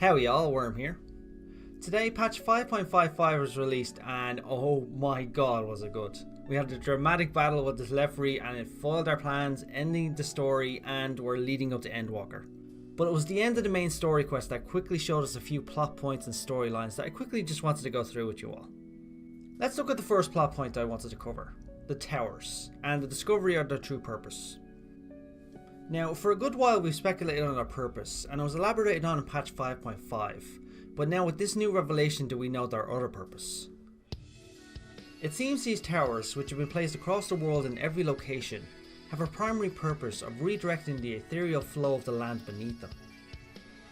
Howdy y'all, Wyrm here. Today patch 5.55 was released and oh my god was it good. We had a dramatic battle with the Telephory and it foiled our plans, ending the story, and we're leading up to Endwalker. But it was the end of the main story quest that quickly showed us a few plot points and storylines that I quickly just wanted to go through with you all. Let's look at the first plot point I wanted to cover, the towers, and the discovery of their true purpose. Now, for a good while we've speculated on their purpose, and it was elaborated on in patch 5.5, but now with this new revelation do we know their other purpose. It seems these towers, which have been placed across the world in every location, have a primary purpose of redirecting the ethereal flow of the land beneath them.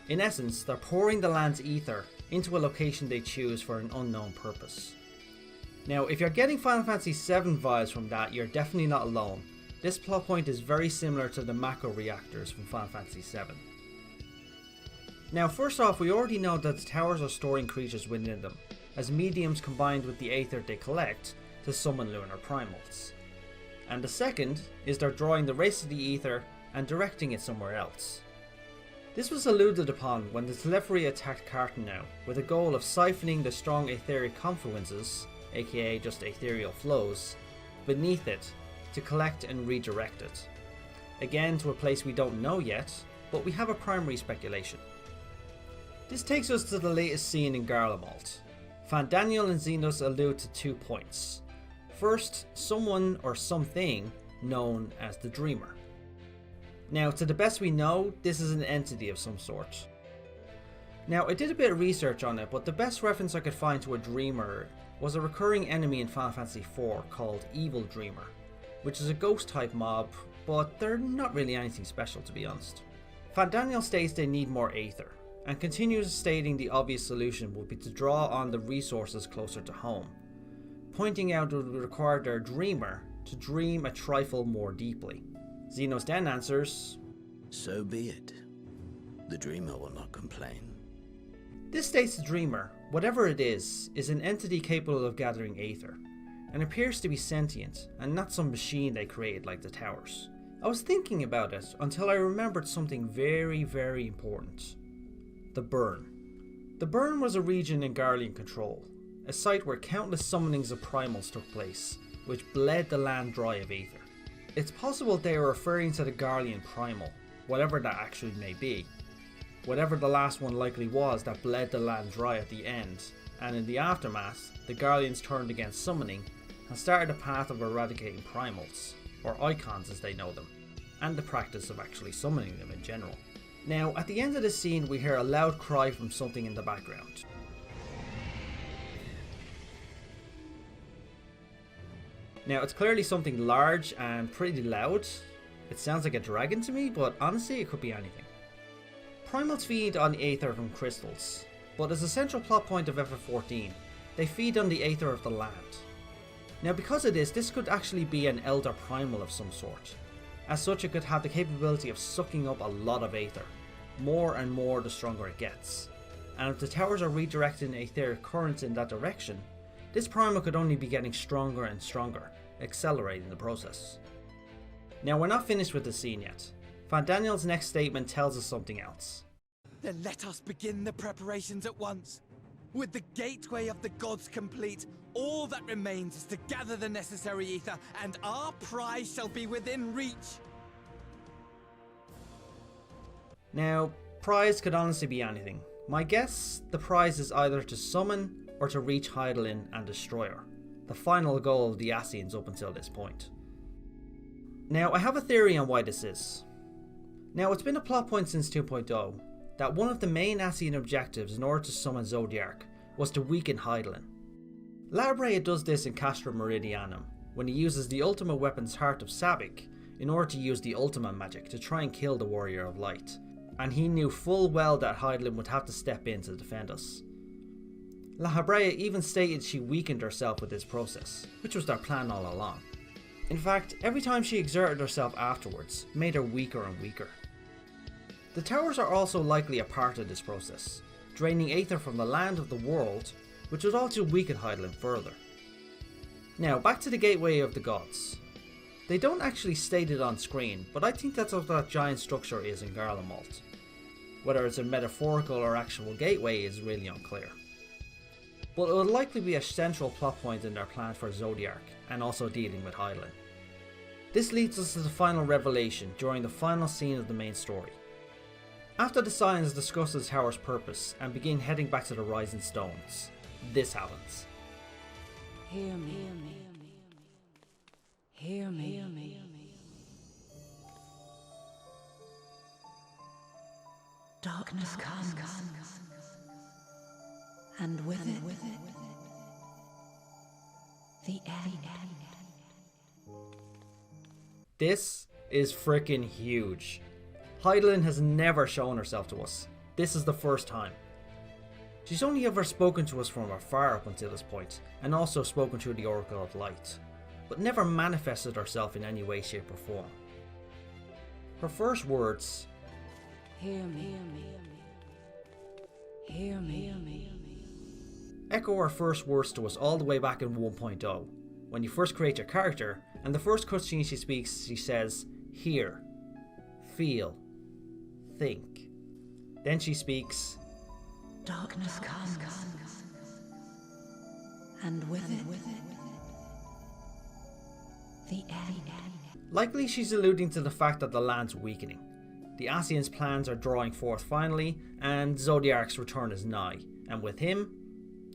In essence, they're pouring the land's ether into a location they choose for an unknown purpose. Now, if you're getting Final Fantasy VII vibes from that, you're definitely not alone. This plot point is very similar to the Mako reactors from Final Fantasy VII. Now, first off, we already know that the towers are storing creatures within them, as mediums combined with the aether they collect to summon lunar primals. And the second is they're drawing the rest of the ether and directing it somewhere else. This was alluded upon when the Telephory attacked Cartagena with a goal of siphoning the strong etheric confluences, aka just ethereal flows, beneath it to collect and redirect it. Again, to a place we don't know yet, but we have a primary speculation. This takes us to the latest scene in Garlemald. Hydaelyn and Xenos allude to 2 points. First, someone or something known as the Dreamer. Now, to the best we know, this is an entity of some sort. Now, I did a bit of research on it, but the best reference I could find to a Dreamer was a recurring enemy in Final Fantasy IV called Evil Dreamer, which is a ghost type mob, but they're not really anything special to be honest. Hydaelyn states they need more aether, and continues stating the obvious solution would be to draw on the resources closer to home, pointing out it would require their Dreamer to dream a trifle more deeply. Xenos then answers, "So be it. The Dreamer will not complain." This states the Dreamer, whatever it is an entity capable of gathering aether, and appears to be sentient and not some machine they created like the towers. I was thinking about it until I remembered something very, very important. The Burn. The Burn was a region in Garlean control, a site where countless summonings of primals took place, which bled the land dry of aether. It's possible they are referring to the Garlean Primal, whatever that actually may be. Whatever the last one likely was that bled the land dry at the end, and in the aftermath, the Garleans turned against summoning and started a path of eradicating primals, or icons as they know them, and the practice of actually summoning them in general. Now, at the end of the scene we hear a loud cry from something in the background. Now, it's clearly something large and pretty loud. It sounds like a dragon to me, but honestly it could be anything. Primals feed on aether from crystals, but as a central plot point of FF14, they feed on the aether of the land. Now, because of this could actually be an elder primal of some sort. As such, it could have the capability of sucking up a lot of aether, more and more the stronger it gets. And if the towers are redirecting etheric currents in that direction, this primal could only be getting stronger and stronger, accelerating the process. Now, we're not finished with the scene yet. Hydaelyn's next statement tells us something else. Then let us begin the preparations at once. With the gateway of the gods complete, all that remains is to gather the necessary ether, and our prize shall be within reach. Now, prize could honestly be anything. My guess, the prize is either to summon or to reach Hydaelyn and destroy her, the final goal of the Ascians up until this point. Now, I have a theory on why this is. Now, it's been a plot point since 2.0 that one of the main Ascian objectives in order to summon Zodiark was to weaken Hydaelyn. Labrea does this in Castra Meridianum, when he uses the ultimate weapon's Heart of Savik in order to use the ultimate magic to try and kill the Warrior of Light, and he knew full well that Hydaelyn would have to step in to defend us. Labrea even stated she weakened herself with this process, which was their plan all along. In fact, every time she exerted herself afterwards, made her weaker and weaker. The towers are also likely a part of this process, draining aether from the land of the world, which would also weaken Hydaelyn further. Now, back to the gateway of the gods. They don't actually state it on screen, but I think that's what that giant structure is in Garlemald. Whether it's a metaphorical or actual gateway is really unclear. But it will likely be a central plot point in their plan for Zodiark, and also dealing with Hydaelyn. This leads us to the final revelation during the final scene of the main story. After the Scions discuss the tower's purpose and begin heading back to the Rising Stones, this happens. Hear me. Hear me. Darkness comes, and with it, the end. This is freaking huge. Hydaelyn has never shown herself to us. This is the first time. She's only ever spoken to us from afar up until this point, and also spoken through the Oracle of Light, but never manifested herself in any way, shape or form. Her first words, Hear me. Hear me. echo her first words to us all the way back in 1.0, when you first create your character, and the first cutscene she speaks, she says, hear, feel, think. Then she speaks, Darkness comes, and with it, the end. Likely she's alluding to the fact that the land's weakening. The Ascian's plans are drawing forth finally, and Zodiark's return is nigh, and with him,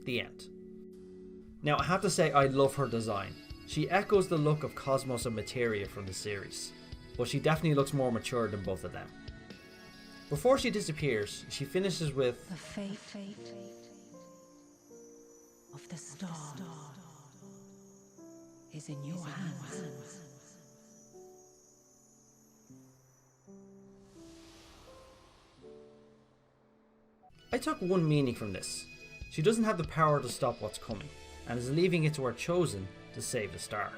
the end. Now I have to say I love her design. She echoes the look of Cosmos and Materia from the series, but she definitely looks more mature than both of them. Before she disappears, she finishes with, The fate of the star is in your hands. I took one meaning from this. She doesn't have the power to stop what's coming, and is leaving it to her chosen to save the star.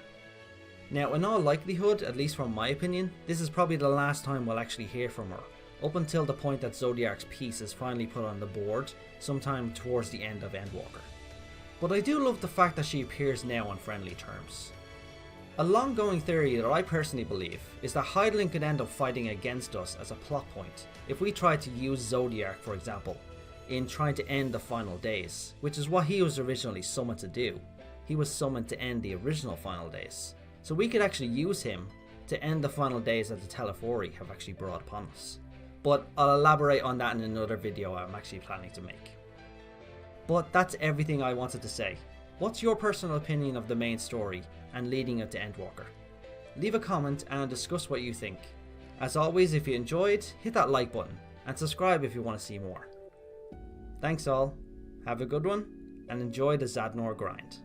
Now in all likelihood, at least from my opinion, this is probably the last time we'll actually hear from her, up until the point that Zodiark's piece is finally put on the board, sometime towards the end of Endwalker. But I do love the fact that she appears now on friendly terms. A long-going theory that I personally believe is that Hydaelyn could end up fighting against us as a plot point if we tried to use Zodiark, for example, in trying to end the final days, which is what he was originally summoned to do. He was summoned to end the original final days. So we could actually use him to end the final days that the Telephori have actually brought upon us. But I'll elaborate on that in another video I'm actually planning to make. But that's everything I wanted to say. What's your personal opinion of the main story and leading up to Endwalker? Leave a comment and discuss what you think. As always, if you enjoyed, hit that like button and subscribe if you want to see more. Thanks all, have a good one, and enjoy the Zadnor grind.